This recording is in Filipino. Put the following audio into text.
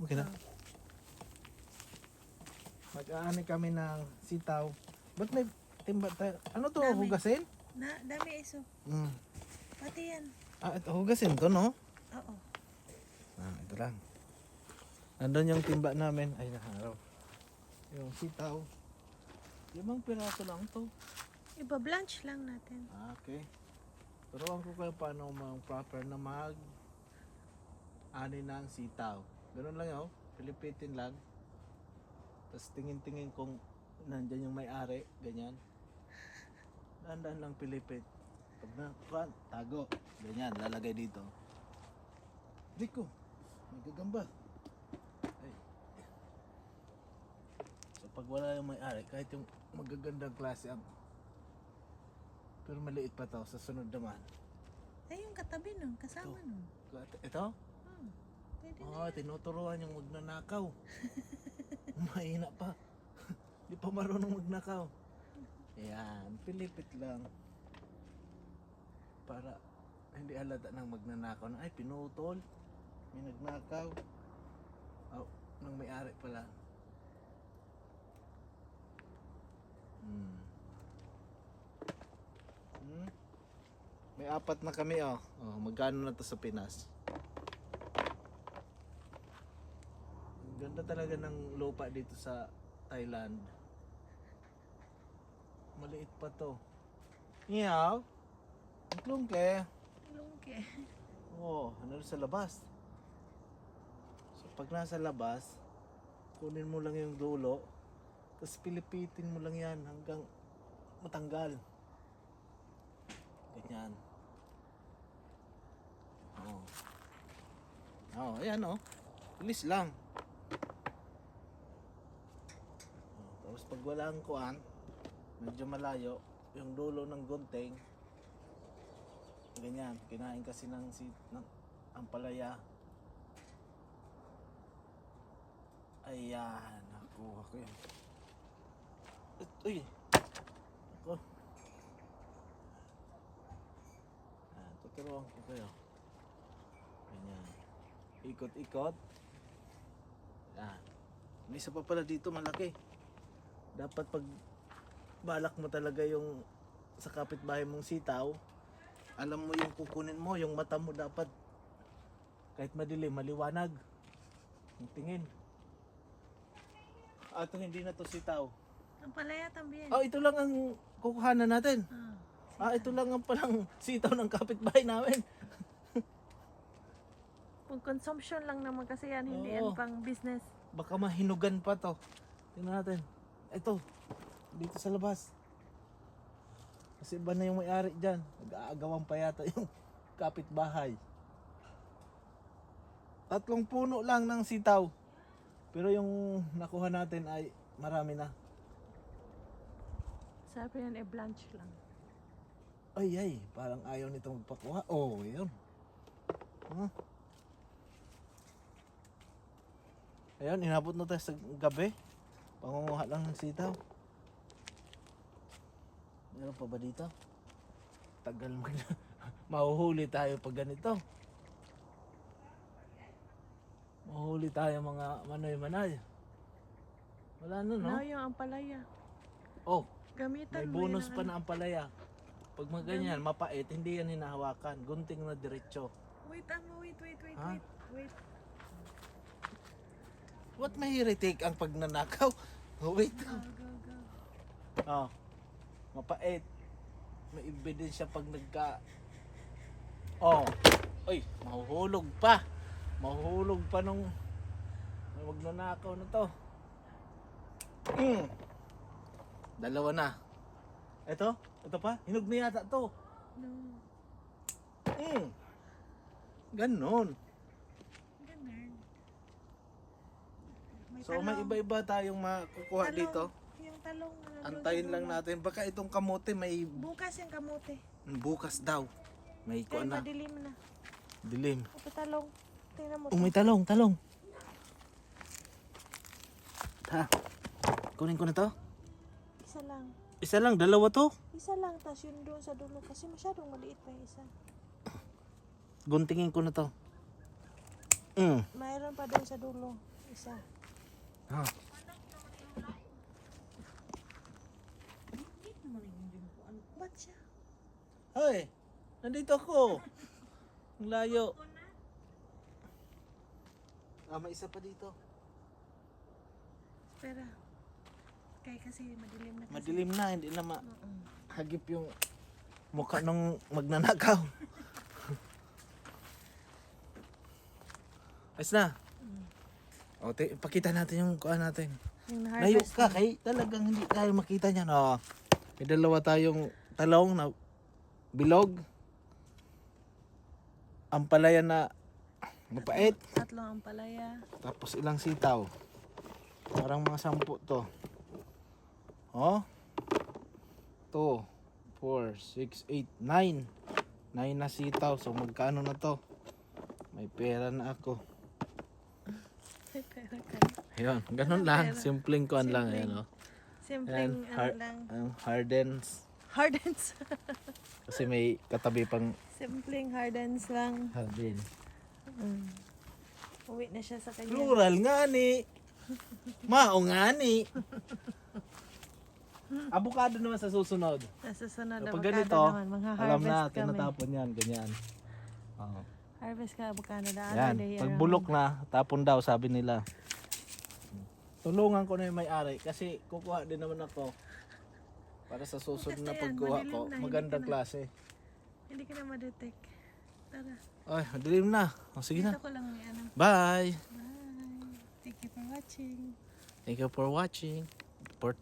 Okay na. Mag-aani kami ng sitaw. Ba't may timba tayo? Ano to? Dami. Hugasin? Dami iso. Hmm. Pati yan. Ito hugasin to, no? Oo. Ito lang. Nandun yung timba namin. Ay, nakaraw. Yung sitaw. Limang piraso lang to. Iba-blanch lang natin. Okay. Turuan ko kayo paano proper na ani ng sitaw. Ganun lang yun. Pilipitin lang. Tapos tingin-tingin kung nandyan yung may-ari. Ganyan. Dandan lang pilipit. Pag na, tago. Ganyan, lalagay dito. Diko. May gagamba. Ay. So pag wala yung may-ari, kahit yung magagandang klase ang pero maliit pa to sa sunod naman. Ay, yung katabi nun. Kasama Ito. nun. Ito? Pwede Oo, tinuturuan yung magnanakaw. Mahina pa. Di pa marunong magnakaw. Ayan, pilipit lang. Para hindi halata ng magnanakaw na, ay, pinutol. May nagnakaw. Oh, nang may-ari pala. May 4 na kami, oh. Magkano na to sa Pinas? Ang ganda talaga ng lupa dito sa Thailand. Maliit pa to. Iyaw. Ang klungke. Lungke. Ano sa labas. So pag nasa labas, kunin mo lang yung dulo, tapos pilipitin mo lang yan hanggang matanggal. Ganyan. Ayan bilis lang. Tapos pag walang kuan, medyo malayo, yung dulo ng gunting, ganyan, kinain kasi ng ampalaya. Ayan, nakuha ko yan. Uy! Ako. Tuturuan ko kayo. Ganyan. Ikot-ikot. Yan. May isa pa pala dito malaki. Dapat pag balak mo talaga yung sa kapitbahay mong sitaw, alam mo yung kukunin mo, yung mata mo dapat kahit madilim, maliwanag. Yung tingin. Ito hindi na to sitaw. Ang palaya también. Ito lang ang kukuhanan natin. Ito lang ang palang sitaw ng kapitbahay namin. Pang consumption lang naman kasi yan, hindi Oo. yan pang business. Baka mahinugan pa to. Tingnan natin. Ito. Dito sa labas. Kasi iba na yung may-ari dyan. Nag-aagawan pa yata yung kapitbahay. 3 puno lang ng sitaw. Pero yung nakuha natin ay marami na. Sabi yan, blanch lang. Ay, parang ayaw nitong magpakuha. Yun. Ayun, inabot na tayo sa gabi. Pangunguha lang ng sitaw. Meron pa ba dito? Tagal mahuhuli tayo pag ganito. Mahuhuli tayo mga manay-manay. Wala na, no? No, yung ampalaya. May Gamitan mo bonus yun pa na ang palaya. Pag maganyan, mapait, hindi yan hinahawakan. Gunting na diretso. Wait. Ha? What may retake ang pagnanakaw? Wait. Go. Mapait. May ebidensya pag mahuhulog pa. Mahuhulog pa nung magnanakaw na to. Dalawa na. Ito pa. Hinog na yata to. No. Ganon. Ganun. So may iba-iba tayong makukuha dito. Yung talong. Antayin lang natin. Baka itong kamote may Bukas yung kamote. bukas daw. May Kaya kuan na. madilim na. Dilim. Ito talong. Tingnan mo. May talong. Kunin ko na to. Isa lang. Isa lang, dalawa to. Isa lang. Tapos yun doon sa dulo. Kasi masyadong maliit pa yung isa. Guntingin ko na to. mayroon pa doon sa dulo. Isa. Ah. Ba't siya? Hoy, nandito ako. Ang layo. May isa pa dito. Pero, kaya kasi madilim na kasi. Madilim na, hindi na Mm-mm. mahagip yung mukha ng magnanakaw. Ayos na. O, pakita natin yung kuha natin. Yung Layo na-harvest ka, na. kay talagang hindi tayo makita niya. No? May dalawa tayong talong na bilog. Ampalaya na mapait. Tatlong ampalaya. Tapos ilang sitaw. Parang mga 10 to. Oh. 2, 4, 6, 8, 9. 9 na sitaw. So magkano na to? May pera na ako. May pera ka. Ayun, ganun lang. Simpleng kuan lang. Simpleng. Ayan, oh. Simpleng Ayan, har- lang. hardens. Hardens. Kasi may katabi pang Simpleng hardens lang. harden. Uwi na siya sa kanya. Plural nga ni. Mao nga ni. Avocado naman sa susunod. Nasa sunod Kapag avocado ganito, naman. Mga alam na, harvest kami. tinatapon yan, ganyan. Oh. Harvest ka avocado na. Yan, pag bulok na, tapon daw, sabi nila. Tulungan ko na yung may-ari kasi kukuha din naman ako para sa susunod na Kasi yan, pagkuha madilim ko. na, hindi Magandang ka na. klase. Hindi ka na ma-detect. Tara. Ay, madilim na. O, sige na. Dito ko lang may ano. Bye! Bye. Thank you for watching. Thank you for watching.